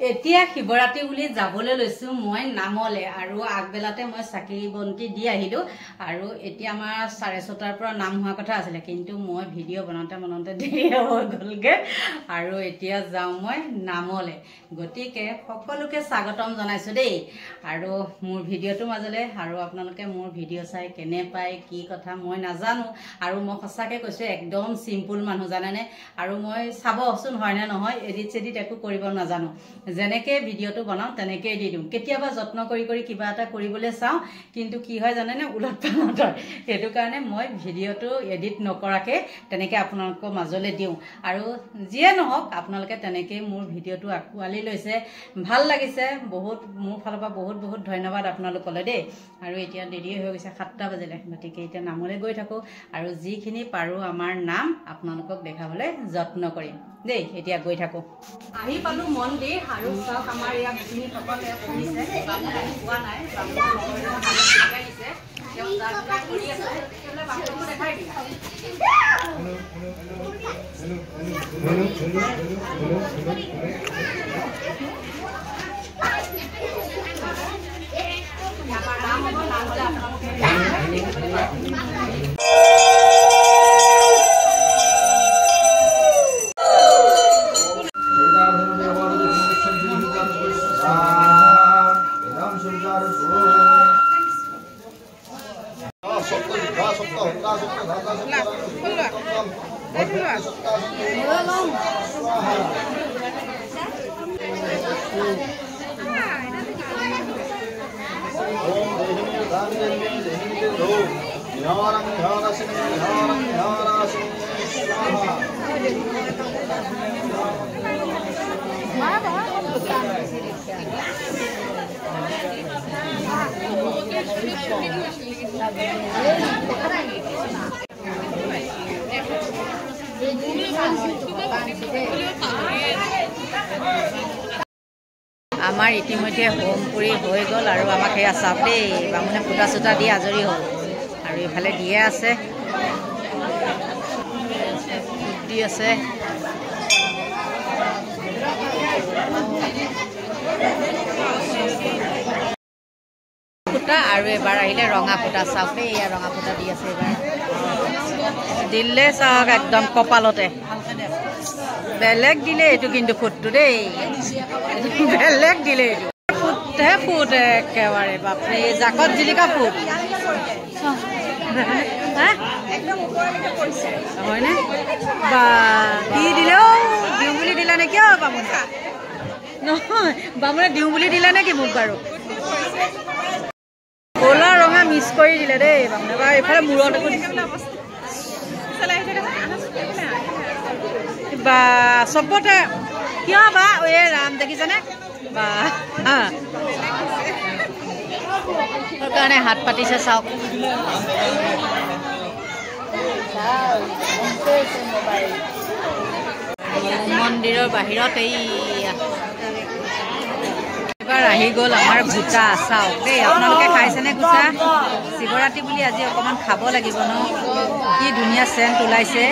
এতিয়া শিৱৰাত্ৰি বুলি যাবলৈ লৈছো মই নামলে আৰু আগবেলাতে মই চাকি বন্তি দি আহিলো আৰু এতিয়া আমাৰ 6:30 পৰা নাম হোৱা কথা আছিল কিন্তু মই ভিডিঅ' বনাওঁতে দেৰি হৈ গলগে আৰু এতিয়া যাওঁ মই নামলে গতিকে সকলোকে স্বাগতম জনাইছো দেই আৰু মোৰ ভিডিঅ'টো মাজলে আৰু আপোনালোকে মোৰ ভিডিঅ' চাই কেনে পায় কি কথা মই নাজানো আৰু মই সঁচাকে কৈছো একদম সিম্পল মানুহ জানেনে আৰু মই চাবচোন হয় না নহয় এডিট সেডিট একো কৰিব নাজানো যেনেকে ভিডিঅ'টো বনাও তেনেকে দি দিম কেতিয়াবা যত্ন কৰি কিবা এটা কৰিবলৈ চাও কিন্তু কি হয় জানেনে উলট-পালট হয় এটো কাৰণে মই ভিডিঅ'টো এডিট নকৰাকে তেনেকে আপোনালোকৰ মাজলৈ দিও আৰু যিয়ে নহওক আপোনালোকে তেনেকে মোৰ ভিডিঅ'টো আকোৱালি লৈছে ভাল লাগিছে বহুত মোৰ ফালৰ পৰা বহুত ধন্যবাদ আপোনালোকলৈ দেই আৰু এতিয়া দেৰি হৈ গৈছে 7টা বাজিলে গতিকে এতিয়া নামলৈ গৈ থাকো আৰু যিখিনি পাৰো আমাৰ নাম আপোনালোকক দেখাবলৈ যত্ন কৰিম দেই এতিয়া গৈ থাকো আহি পালো মন্দিৰ আৰু সব আমাৰ ইয়াত যিখিনি সকলে পঢ়িছে বামুণ আহি পোৱা নাই বামুণ লগাই দিছে তেওঁ যাৰ কৰি আছে তেলে বামুণটো দেখাই দিয়া আমাৰ ইতিমধ্যে হোমপুৰি হৈ গ'ল আৰু আমাক সেয়া চাপ দেই বামুণে ফুটা চুটা দি আজৰি হ'ল আৰু ইফালে দিয়ে আছে দি আছে ফুটা আৰু এবাৰ আহিলে ৰঙা ফুটা চাওক দেই এয়া ৰঙা ফুটা দি আছে এবাৰ দিলে চাওক একদম কপালতে বেলেগ দিলে এইটো কিন্তু ফুটটো দেই বেলেগ দিলে এইটো ফুটহে ফুট একেবাৰে বাপৰে জাকত জিলিকা ফুট হয়নে বা কি দিলেও দিওঁ বুলি দিলা নে কিয় বামুণ নহয় বামুণে দিওঁ বুলি দিলা নে কি মোক বাৰু ক'লা ৰঙা মিক্স কৰি দিলে দেই বামুণে বাৰু এইফালে মূৰত বা চবতে কিয় বা এই ৰাম দেখিছেনে বা কাৰণে হাত পাতিছে চাওক মন্দিৰৰ বাহিৰত এইবাৰ আহি গ'ল আমাৰ গোটা চাওক দেই আপোনালোকে খাইছেনে গোটা শিৱৰাত্ৰি বুলি আজি অকণমান খাব লাগিব ন কি ধুনীয়া চেণ্ট ওলাইছে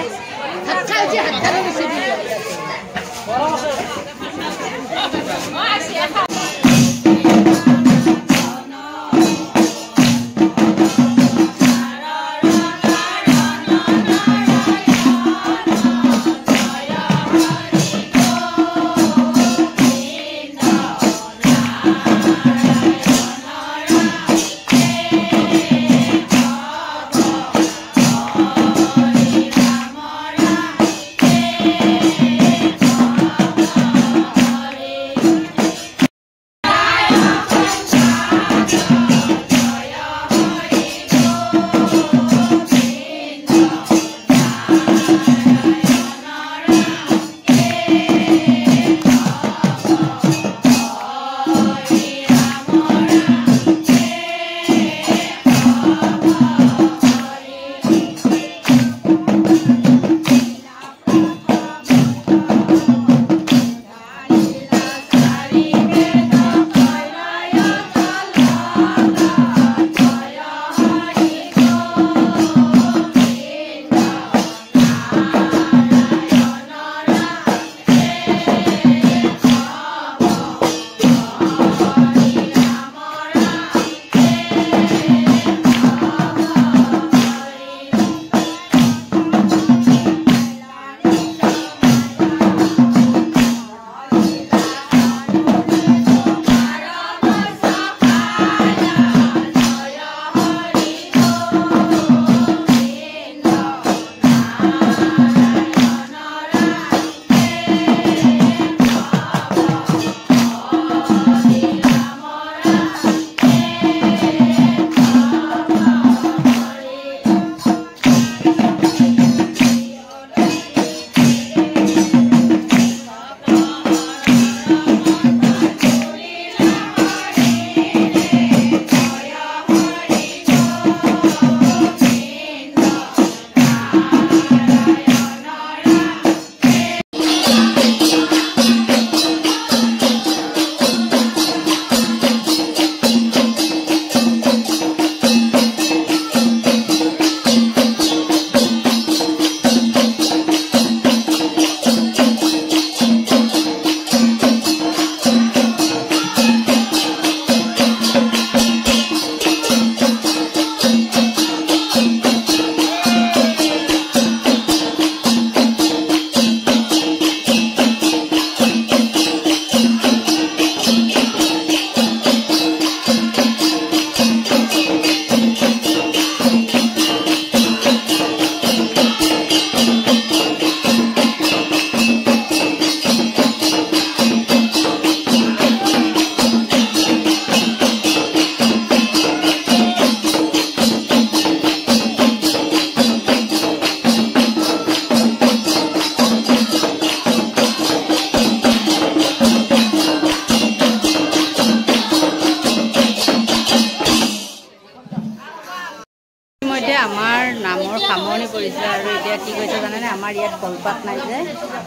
আমাৰ নামৰ সামৰণি পৰিছে আৰু এতিয়া কি কৈছে জানেনে আমাৰ ইয়াত কলপাত নাই যে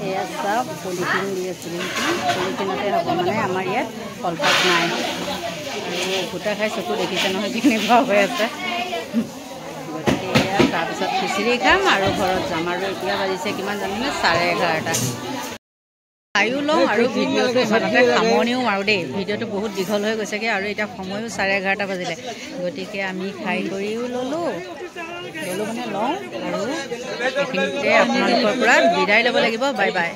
এয়া চব পলিথিন দি আছিল পলিথিনতে হ'ব মানে আমাৰ ইয়াত কলপাত নাই আৰু গোটা খাই চকু দেখিছে নহয় কেনেকুৱা হৈ আছে গতিকে এয়া তাৰপিছত খিচিৰি খাম আৰু ঘৰত যাম আৰু এতিয়া বাজিছে কিমান জানেনে 11:30 খায়ো লওঁ আৰু ভিডিঅ'টো ইমানতে সামৰণিও মাৰোঁ দেই ভিডিঅ'টো বহুত দীঘল হৈ গৈছেগৈ আৰু এতিয়া সময়ো 11:30 বাজিলে গতিকে আমি খাই কৰিও ল'লোঁ মানে লওঁ আৰু এইখিনিতে আপোনালোকৰ পৰা বিদায় ল'ব লাগিব বাই বাই